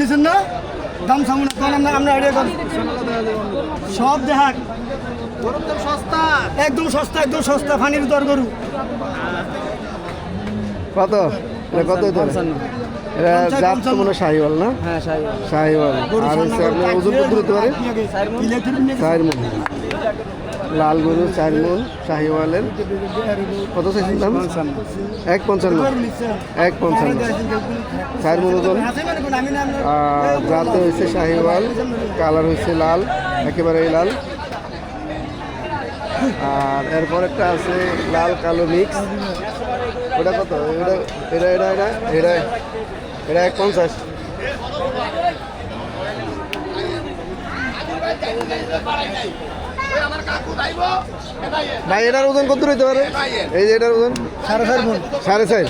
নিছেন না দাম সামনে কোন আমরা আইডিয়া করি সব দেখাক একদম সস্তা পানির দর গরু কত এটা কত এটা জাত তো মনে শাহিওয়াল না? হ্যাঁ শাহিওয়াল। আর হচ্ছে আপনার ওজন কত হতে পারে? 4 মণ। লাল গরু 4 মণ শাহিওয়ালের কত চাইছেন দাম? 1.55 4 মণ ওজন। জাতে হয়েছে শাহিওয়াল, কালার হয়েছে লাল, একেবারে লাল। আর এরপর একটা আছে লাল কালো মিক্স, ওটা কত? এটা 1.50। ভাই এটার ওজন কত হইতে পারে? এই যে এটার ওজন 4.5 মণ। 4.5।